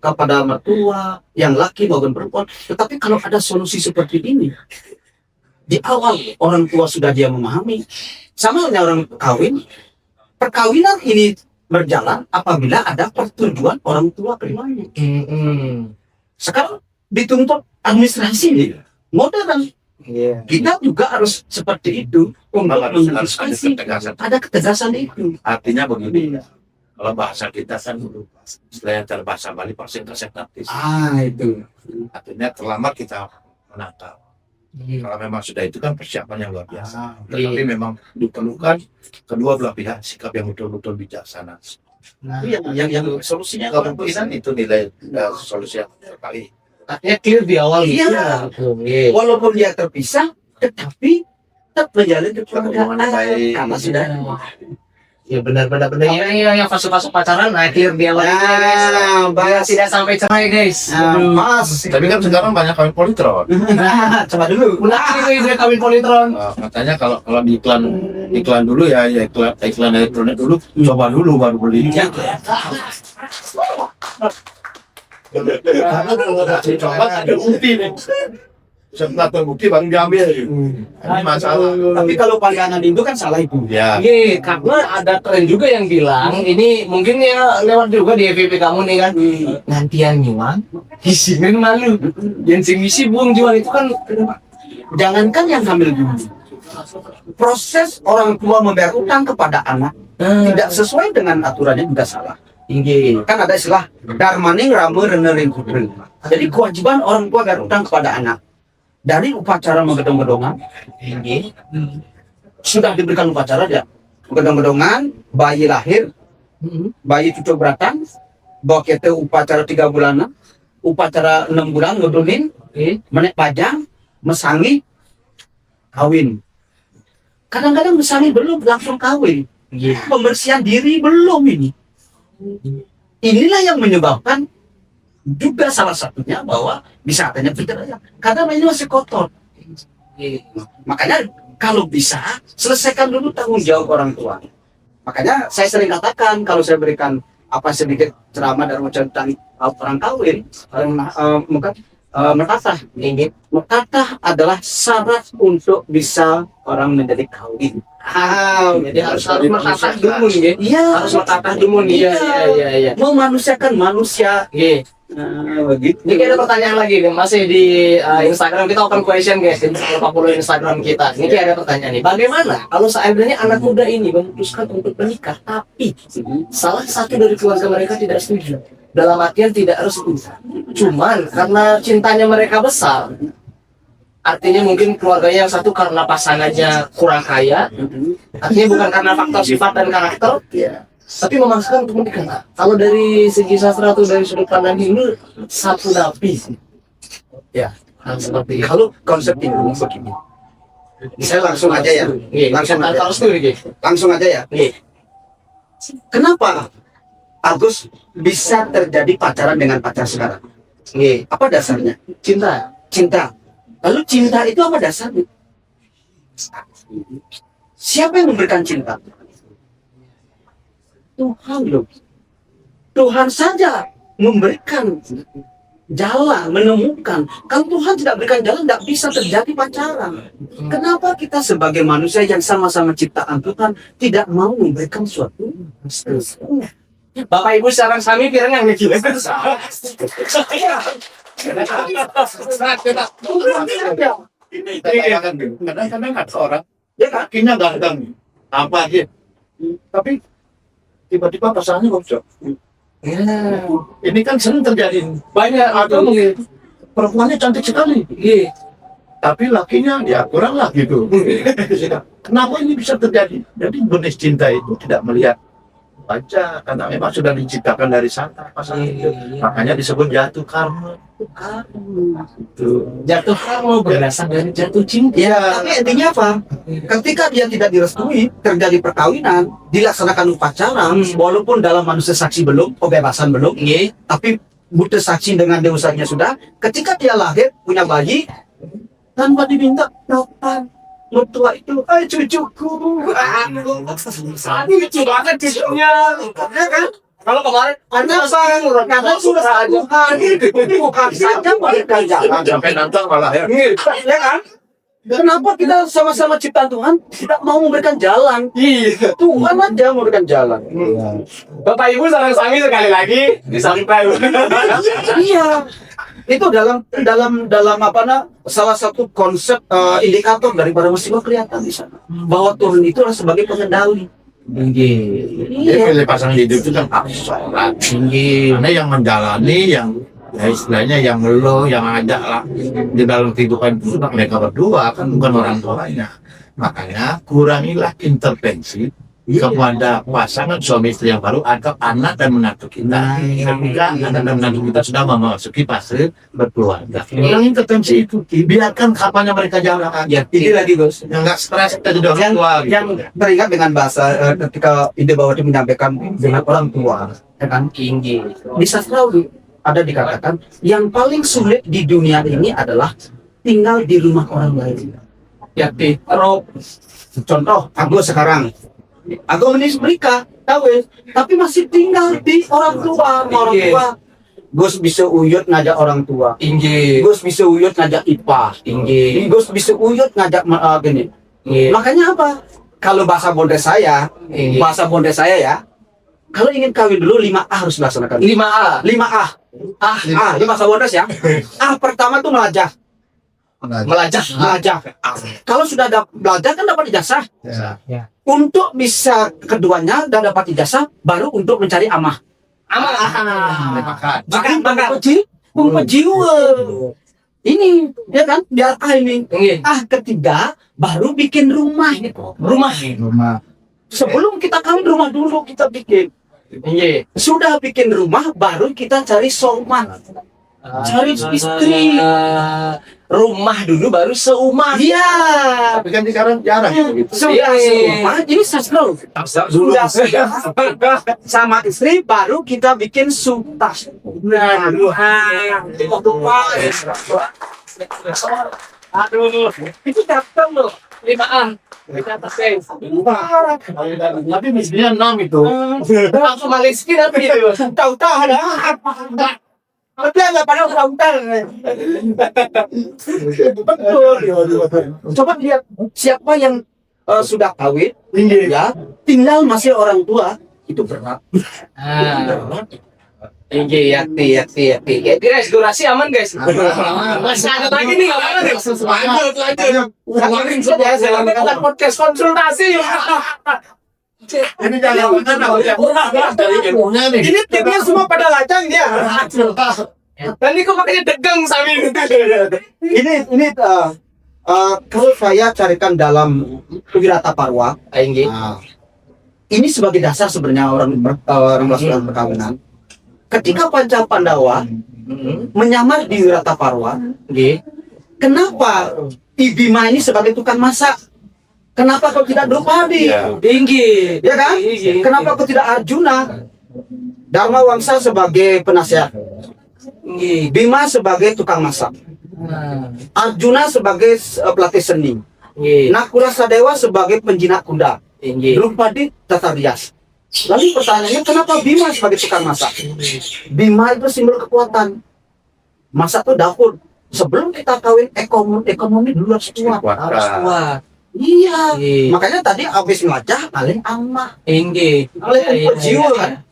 kepada mertua yang laki maupun perempuan. Tetapi kalau ada solusi seperti ini di awal orang tua sudah dia memahami, sama dengan orang kawin, perkawinan ini berjalan apabila ada persetujuan orang tua keduanya. Sekarang dituntut administrasi nih modern. Kita juga harus seperti itu untuk Harus ada mengantisipasi ketegasan. ada ketegasan itu. Artinya begini. Kalau bahasa kita kan selain bahasa Bali pasti tersenatis. Itu. Artinya terlambat kita menangkap. Kalau memang sudah itu kan persiapan yang luar biasa. Tetapi memang diperlukan kedua belah pihak sikap yang betul-betul bijaksana. Itu yang solusinya Kemungkinan itu nilai solusi yang terbaik. Artinya clear di awal gitu. Iya. Walaupun dia terpisah, tetapi tetap menjalin Hubungan keluargaan baik. karena sudah Ya benar-benar yang fase-fase pacaran akhir dia lagi guys. Biar bahas. tidak sampai cerai guys. Mas. Tapi kan sekarang banyak kawin politron. Nah, coba dulu. Menarik nih dia kawin politron. Katanya kalau di iklan dulu ya iklan elektronik dulu, coba dulu baru beli. Ya. Coba ada bukti nih. Setelah terbukti baru diambil. Ini masalah. Tapi kalau pandangan itu kan salah itu. Ya. Iya, karena ada tren juga yang bilang ini mungkin ya lewat juga di FVP kamu nih kan. Nantian nyuang, isinya malu. Yang sing isi buang jual itu kan Jangankan yang hamil dulu. Proses orang tua membayar utang kepada anak tidak sesuai dengan aturannya juga salah. tinggi. Kan ada istilah darmaning rame renering kudring. Jadi kewajiban orang tua bayar utang kepada anak. Dari upacara menggedong-gedongan Tinggi. sudah diberikan upacara dia. Gedong-gedongan, bayi lahir, bayi cucuk beratang, bawa kita upacara 3 bulanan, upacara 6 bulan ngedunin, menek pajang, mesangi, kawin. Kadang-kadang mesangi belum langsung kawin. Pembersihan diri belum ini. Inilah yang menyebabkan juga salah satunya bahwa bisa katanya perceraian karena ini masih kotor. Makanya kalau bisa selesaikan dulu tanggung jawab orang tua. Makanya saya sering katakan kalau saya berikan apa sedikit ceramah dan tentang orang kawin, metatah. Metatah adalah syarat untuk bisa orang menjadi kawin. Jadi harus metatah dulu nih. Iya, Harus metatah dulu nih. Iya. memanusiakan manusia. Begitu. Ini ada pertanyaan lagi nih, masih di Instagram kita open question guys, di 40 Instagram kita. Ini ada pertanyaan nih, bagaimana kalau seandainya anak muda ini memutuskan untuk menikah, tapi salah satu dari keluarga mereka tidak setuju, dalam artian tidak restu, cuman karena cintanya mereka besar, artinya mungkin keluarganya yang satu karena pasangannya kurang kaya, artinya bukan karena faktor sifat dan karakter, tapi memaksakan untuk menikah. Nah, kalau dari segi sastra atau dari sudut pandang Hindu, satu nabi sih. Ya, seperti itu. Kalau konsep Hindu begini, saya langsung aja ya. Langsung aja. Langsung aja ya. Kenapa Agus bisa terjadi pacaran dengan pacar sekarang? Apa dasarnya? Cinta. Cinta. Lalu cinta itu apa dasarnya? Siapa yang memberikan cinta? Tuhan loh. Tuhan saja memberikan jalan, menemukan. Kalau Tuhan tidak berikan jalan, tidak bisa terjadi pacaran. Kenapa kita sebagai manusia yang sama-sama ciptaan Tuhan tidak mau memberikan suatu? Bapak Ibu sekarang sami pirang yang gila. Kadang-kadang ada orang dia kakinya ganteng apa aja, tapi tiba-tiba pasangannya bocor. Ini kan sering terjadi. Banyak Ada perempuannya cantik sekali, tapi lakinya ya kurang lah gitu. Kenapa ini bisa terjadi? Jadi benih cinta itu tidak melihat wajah, karena memang sudah diciptakan dari sana pasangan itu. Makanya disebut jatuh karma. Jatuh karma berasal dari jatuh cinta. Ya, tapi intinya apa? Ketika dia tidak direstui, terjadi perkawinan, dilaksanakan upacara, walaupun dalam manusia saksi belum, pembebasan belum, tapi buta saksi dengan dosanya sudah. Ketika dia lahir, punya bayi, tanpa diminta, kapan mertua itu, cucuku, Lucu banget cucunya. Kalau kemarin karena sudah Tuhan, bukan saja mereka jalan. Sampai nonton malah ya. Ya kan? Kenapa kita sama-sama ciptaan Tuhan tidak mau memberikan jalan? Tuhan aja memberikan jalan. Bapak Ibu sarang sami sekali lagi disampaikan. Iya. Itu dalam apa salah satu konsep indikator daripada musibah kelihatan di sana bahwa Tuhan itu adalah sebagai pengendali. Jadi pilih pasangan hidup itu kan absolut tinggi. Karena yang menjalani, yang ya istilahnya yang yang ada lah di dalam kehidupan itu mereka berdua kan, bukan orang tuanya. Makanya kurangilah intervensi kepada pasangan suami istri yang baru atau anak dan menantu kita. Ketika anak dan menantu kita sudah memasuki fase berkeluarga. Orang yang ketensi ikuti, biarkan kapannya mereka jalan aja. Ini lagi Gus, Yang nggak stres kita jadi orang yang, tua. Gitu. yang teringat dengan bahasa ketika Ide Bawati menyampaikan dengan orang tua, ya kan? Di sastra ada dikatakan yang paling sulit di dunia ini adalah tinggal di rumah orang lain. Ya, contoh, aku sekarang, aku menikah, tapi masih tinggal di orang tua, Gus bisa uyut ngajak orang tua, Gus bisa uyut ngajak ipar, Gus bisa uyut ngajak gini. Makanya apa? Kalau bahasa bonde saya ya, kalau ingin kawin dulu 5A harus dilaksanakan. 5A. 5 bahasa bondes ya. Pertama tuh melajah. Kalau sudah ada belajar kan dapat ijazah. Ya. Untuk bisa keduanya dan dapat ijazah, baru untuk mencari amah. Makan. Jiwa. Ini, ya kan? Biar ini. Ketiga, baru bikin rumah. Rumah. Sebelum kita kawin rumah dulu kita bikin. Sudah bikin rumah, baru kita cari soulmate. Cari istri. Rumah dulu baru seumah. Iya. Tapi kan sekarang jarang gitu. Sudah seumah, ini sastra. Sudah sama istri, baru kita bikin sutas. Aduh, itu datang loh. 5A. Tapi mestinya 6 itu. Langsung Malaysia tapi tahu-tahu ada. Tapi nggak pada tahu-tahu. Betul. Coba lihat siapa yang sudah kawin, ya, tinggal masih orang tua, itu berat. Yakti. Guys, durasi aman guys. Masih ada lagi nih, nggak apa-apa nih. Lanjut. Saya lakukan podcast konsultasi. Ini jangan Ini timnya semua pada lacang dia. Dan ini kok makanya degang Samin. Ini kalau saya carikan dalam Wirata Parwa, ini sebagai dasar sebenarnya orang melakukan perkawinan. Ketika Panca Pandawa menyamar di Wirata Parwa, kenapa Ibima ini sebagai tukang masak? Kenapa kau tidak Drupadi? Tinggi. Ya kan? Kenapa kau tidak Arjuna? Dharma Wangsa sebagai penasihat, Bima sebagai tukang masak, Arjuna sebagai pelatih seni, Nakula Sadewa sebagai penjinak kuda, Drupadi tata rias. Lalu pertanyaannya, kenapa Bima sebagai tukang masak? Bima itu simbol kekuatan. Masak itu dapur. Sebelum kita kawin, ekonomi dulu harus kuat. Iya. Makanya tadi habis melajah paling amah. Tinggi. Paling berjiwa kan?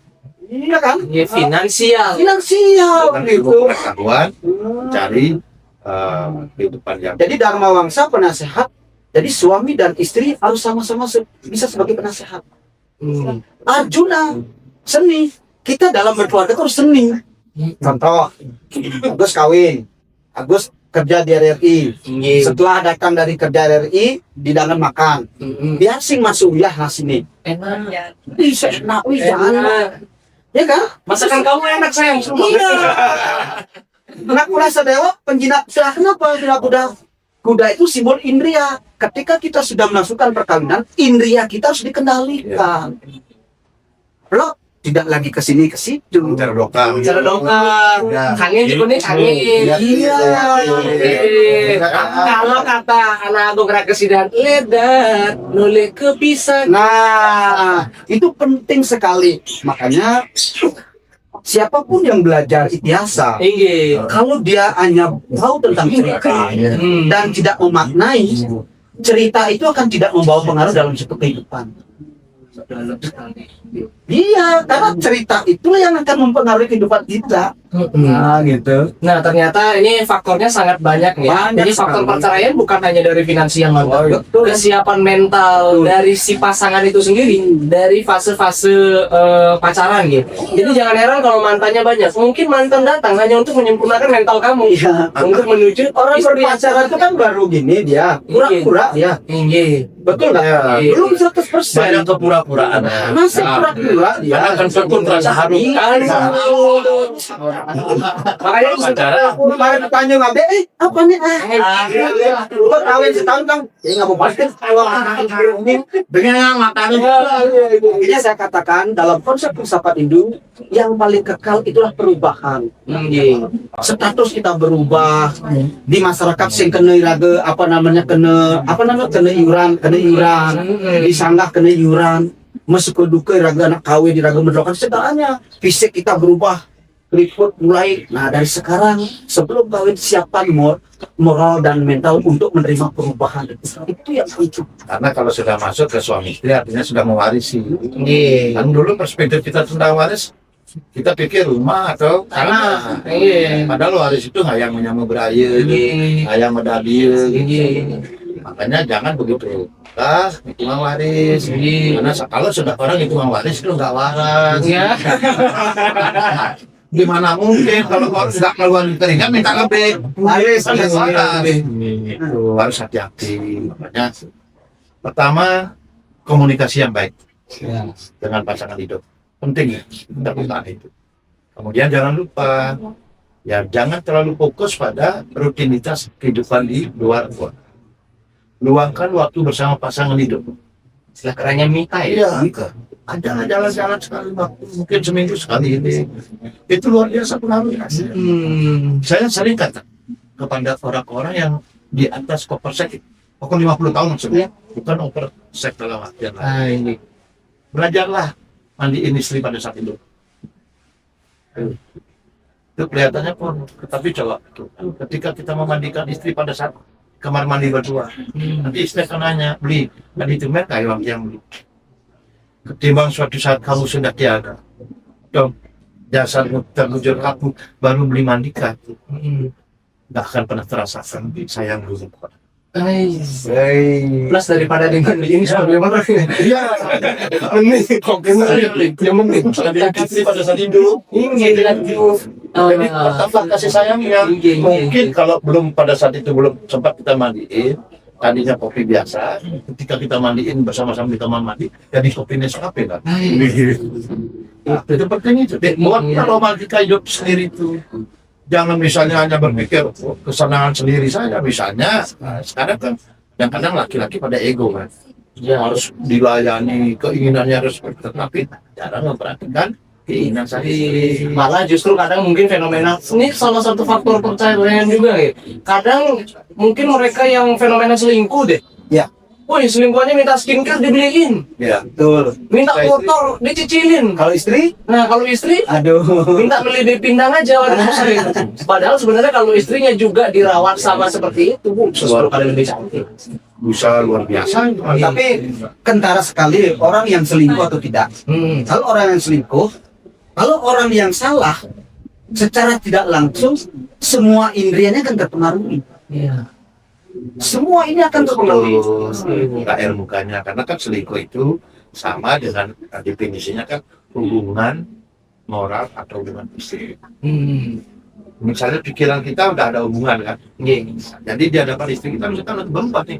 Iya kan? Finansial. Gitu. pengetahuan, cari kehidupan yang. Jadi Dharma Wangsa penasehat. Jadi suami dan istri harus sama-sama bisa sebagai penasehat. Arjuna seni. Kita dalam berkeluarga itu harus seni. Contoh, Agus kawin, Agus kerja di RRI. Setelah datang dari kerja RRI, di dalam makan. Biar sing masuk ya sini. Enak. Bisa enak, jangan. Ya kan? Masakan kamu enak sayang. Iya. Nakula Sadewa penjinak. Kenapa penjinak kuda? Kuda itu simbol indria. Ketika kita sudah melangsungkan perkawinan, indria kita harus dikendalikan. Lo tidak lagi ke sini ke situ. Cara dokang. Kangen juga nih, kangen. Iya. Kalau kata anak Agung Rakesidan, ledat, noleh kepisah. Nah, itu penting sekali. Makanya siapapun yang belajar itiasa, kalau dia hanya tahu tentang cerita dan tidak memaknai, cerita itu akan tidak membawa pengaruh dalam suatu kehidupan. Iya, karena cerita itulah yang akan mempengaruhi kehidupan kita. Nah, gitu. Nah, ternyata ini faktornya sangat banyak ya. Banyak Jadi faktor sekali. perceraian bukan hanya dari finansial, Oh, Bang. betul. Kesiapan mental dari si pasangan itu sendiri, dari fase-fase pacaran gitu. Jadi jangan heran kalau mantannya banyak. Mungkin mantan datang hanya untuk menyempurnakan mental kamu, Iya. untuk menuju Orang istri yang berpacaran itu kan baru gini dia, pura-pura ya. Iya. Betul nggak? Iya. Belum 100%. Banyak kepura-puraan. Masih pura-pura dia. Karena kan tekun terasa harum. Makanya Pacaran. kemarin ditanya ngabe, apa nih? Gua kawin setahun kan, ya nggak mau balik. Dengan matanya. Makanya saya katakan dalam konsep filsafat Hindu yang paling kekal itulah perubahan. Iya. Status kita berubah di masyarakat sing kena iraga kena iuran di sanggah kena iuran masuk ke duka iraga anak kawin iraga mendoakan segalanya fisik kita berubah keriput mulai dari sekarang sebelum kawin siapkan moral dan mental untuk menerima perubahan itu yang penting. Karena kalau sudah masuk ke suami istri artinya sudah mewarisi. Iya. Kan dulu perspektif kita tentang waris, kita pikir rumah atau tanah. Iya. Padahal waris itu hayang menyambung beraya, Iya. hayang medabil. Iya. Makanya jangan begitu. Hitungan waris. Iya. Karena kalau sudah orang hitungan waris itu nggak waras. Iya. Gimana mungkin kalau orang nggak keluar keringat minta lebih. Waris, Waris, waris. Itu harus hati-hati. Makanya pertama komunikasi yang baik dengan pasangan hidup penting ya kita pertahankan itu. Kemudian jangan lupa ya jangan terlalu fokus pada rutinitas kehidupan di luar rumah. Luangkan waktu bersama pasangan hidup. Istilah kerennya Mita ya. Iya. Ada jalan-jalan sekali waktu mungkin seminggu sekali ini. Itu luar biasa pengaruhnya. Saya sering kata kepada orang-orang yang di atas oversek, pokok 50 tahun maksudnya, bukan oversek dalam artian lain. Ini. Belajarlah mandiin istri pada saat itu. Itu kelihatannya pun, tapi coba ketika kita memandikan istri pada saat kamar mandi berdua, nanti istri akan nanya, beli, tadi itu mereka yang beli. Ketimbang suatu saat kamu sudah tiada, dong, jasadmu terbujur kabut, baru beli mandikan, nggak akan pernah terasakan sayang dulu. Plus daripada dengan ini sebagaimana Iya, yang penting istri pada saat itu. Jadi pertama kasih sayangnya. Mungkin kalau belum pada saat itu belum sempat kita mandiin, tadinya kopi biasa. Ketika kita mandiin bersama-sama di kamar mandi, jadi kopi Nescafe kan. Nah, itu penting itu. Buat kalau kita hidup sendiri itu, jangan misalnya hanya berpikir kesenangan sendiri saja. Misalnya sekarang kan kadang-kadang laki-laki pada ego kan. Ya harus dilayani, keinginannya harus tetapi jarang memperhatikan keinginan saya sendiri. malah justru kadang mungkin fenomena ini salah satu faktor perceraian juga ya. Kadang mungkin mereka yang fenomena selingkuh deh. Ya. Woi, selingkuhannya minta skincare dibeliin, Ya, Betul. minta Saya motor dicicilin. Kalau istri, Nah, kalau istri aduh. minta beli di pindang aja waduh sering. Padahal sebenarnya kalau istrinya juga dirawat sama seperti itu, Bu, 10 kali lebih cantik. bisa luar biasa. Tapi kentara sekali orang yang selingkuh atau tidak. Kalau orang yang selingkuh, kalau orang yang salah, secara tidak langsung semua indrianya akan terpengaruhi. Iya. Semua ini akan terpengaruhi. Nggak air mukanya karena kan selingkuh itu sama dengan definisinya kan hubungan moral atau dengan istri. Misalnya pikiran kita udah ada hubungan kan, jadi di hadapan istri kita misalkan lagi berubah nih,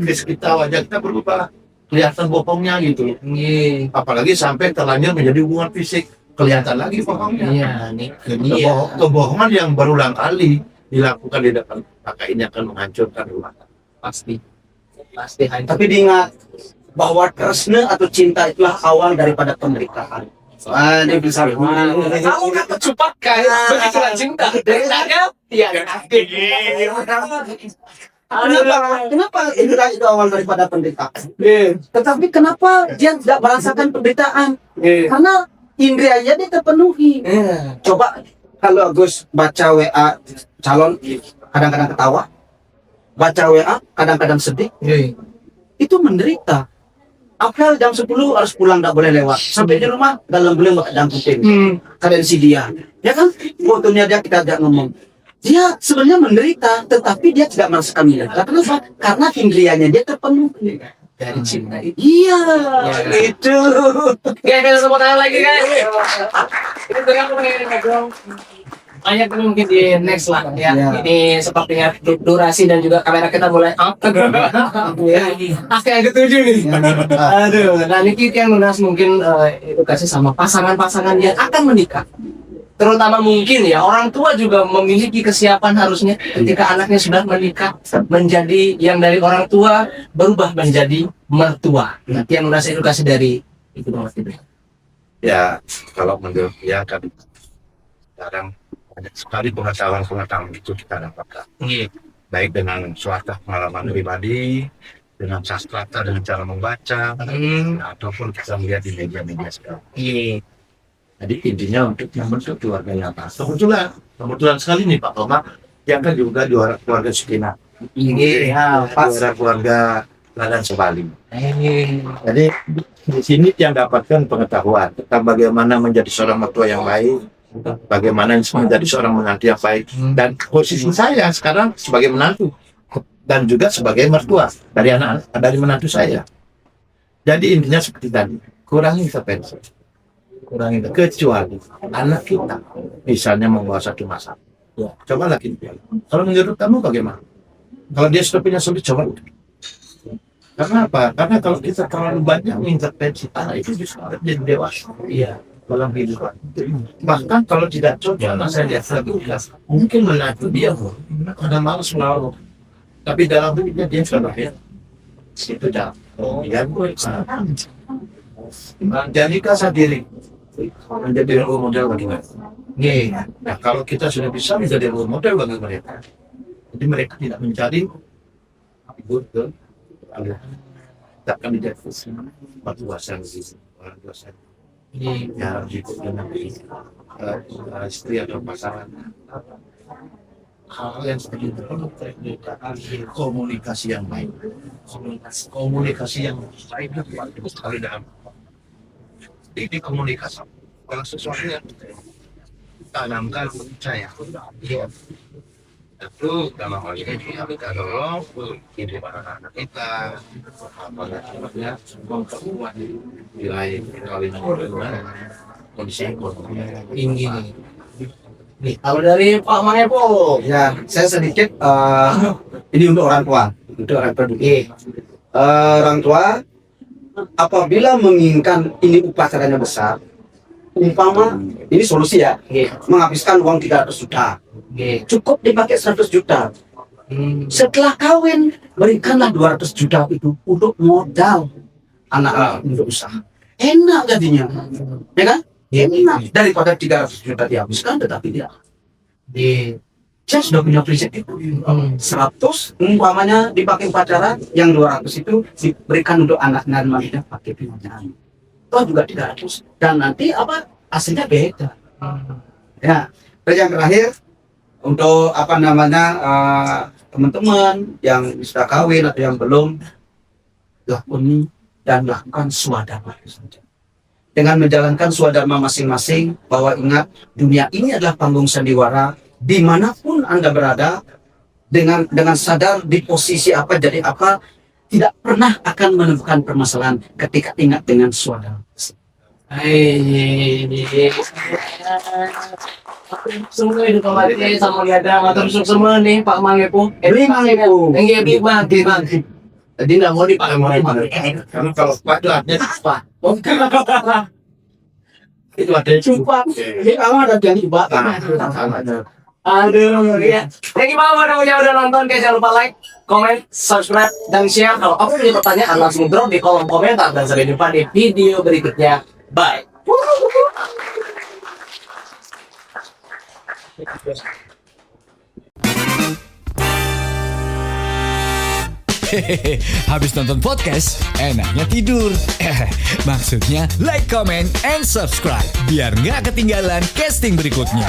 face kita, wajah kita berubah, kelihatan bohongnya gitu. Apalagi sampai terlanjur menjadi hubungan fisik, kelihatan lagi bohongnya. Iya, nih. Kebohongan yang berulang kali dilakukan di depan maka ini akan menghancurkan rumah. Pasti hancur. Tapi diingat bahwa tresna atau cinta itulah awal daripada penderitaan. Ini bisa Kamu kata cepat kan, begitulah cinta. Dari tanya, iya. Kenapa indra itu awal daripada penderitaan? Tetapi kenapa dia tidak merasakan penderitaan? Karena indrianya dia terpenuhi. Coba kalau Agus baca WA calon kadang-kadang ketawa, baca WA kadang-kadang sedih, itu menderita. Apel jam 10 harus pulang, nggak boleh lewat. Sampai di rumah dalam beli dalam kuping. Kadensi dia, ya kan? Fotonya dia kita ajak ngomong. Dia sebenarnya menderita, tetapi dia tidak merasakan menderita. Kenapa? Karena indrianya dia terpenuhi Dari cinta itu. Iya, itu. Oke, kita tepuk tangan lagi guys. Ini tadi aku pengen ngobrol banyak dulu mungkin di next lah ya. Ini sepertinya durasi dan juga kamera kita mulai Akhir yang ketujuh nih. Aduh, nah ini kita yang lunas mungkin edukasi sama pasangan-pasangan yang akan menikah. Terutama mungkin ya orang tua juga memiliki kesiapan harusnya ketika anaknya sudah menikah menjadi yang dari orang tua berubah menjadi mertua. Nanti yang lunas edukasi dari itu Mas Ibnu. Ya, kalau menurut dia kan sekarang banyak sekali pengetahuan itu kita dapatkan. Baik dengan suatu pengalaman pribadi, dengan sastrata, dengan cara membaca, ataupun kita melihat di media-media sekarang. Jadi intinya untuk membentuk keluarga yang pas. Kebetulan sekali nih Pak Toma, yang kan juga juara keluarga Sukina. Keluarga Ladan Sebali. Jadi di sini yang dapatkan pengetahuan tentang bagaimana menjadi seorang mertua yang baik, bagaimana menjadi seorang menantu yang baik, dan posisi saya sekarang sebagai menantu dan juga sebagai mertua dari menantu saya. Jadi intinya seperti tadi, kurangi intervensi, kecuali anak kita misalnya membawa satu masalah. Coba lagi. Kalau menurut kamu bagaimana? Kalau dia sudah punya solusi, coba. Karena apa? Karena kalau kita terlalu banyak mengintervensi anak itu justru jadi dewasa. Dalam kehidupan. Bahkan kalau tidak cocok, saya lihat mungkin menantu dia karena malas menolong. Tapi dalam hidupnya dia sudah lahir. Itu dah. Jadi kasar diri menjadi role model bagi mereka. Nah, kalau kita sudah bisa menjadi role model bagi mereka, jadi mereka tidak mencari ibu ke tak akan dijadi pertuasan orang tua ya ikut dengan istri atau pasangan. Hal yang seperti itu perlu komunikasi yang baik, komunikasi yang baik itu sekali dalam ini komunikasi. Kalau sesuatu yang tanamkan percaya, itu dalam hal ini kita dorong ide para anak kita, apalagi memperkuat nilai kondisi ekonomi Tinggi nih. Kalau dari Pak Mangepo, Ya, saya sedikit ini untuk orang tua, untuk reproduktif. Orang tua apabila menginginkan ini upacaranya besar, umpama ini solusi ya, menghabiskan uang 300 juta, cukup dipakai 100 juta. Setelah kawin berikanlah 200 juta itu untuk modal anak untuk usaha. Enak jadinya, ya kan? Enak daripada 300 juta dihabiskan tetapi dia saya sudah punya prinsip itu. 100 umpamanya dipakai pacaran, yang 200 itu diberikan untuk anak dan mantunya pakai pinjaman. Itu juga 300 dan nanti apa hasilnya beda. Ya, terus yang terakhir untuk apa namanya teman-teman yang sudah kawin atau yang belum, lakoni dan lakukan swadharma saja. Dengan menjalankan swadharma masing-masing, bahwa ingat dunia ini adalah panggung sandiwara. Dimanapun Anda berada, dengan sadar di posisi apa jadi apa, tidak pernah akan menemukan permasalahan ketika ingat dengan swadharma. Semua itu kemarin sama liada matur semua nih Pak Mangepo. Big Bang. Tadi nggak mau dipakai karena kalau padatnya Pak. itu ada Cepat. Kamu ada yang coba. Aduh, ya. Thank you banget udah nonton, guys. Jangan lupa like, comment, subscribe, dan share. Kalau kamu punya pertanyaan langsung drop di kolom komentar dan sampai jumpa di video berikutnya. Bye. Hehehe, habis nonton podcast, enaknya tidur. Maksudnya like, comment, and subscribe biar nggak ketinggalan casting berikutnya.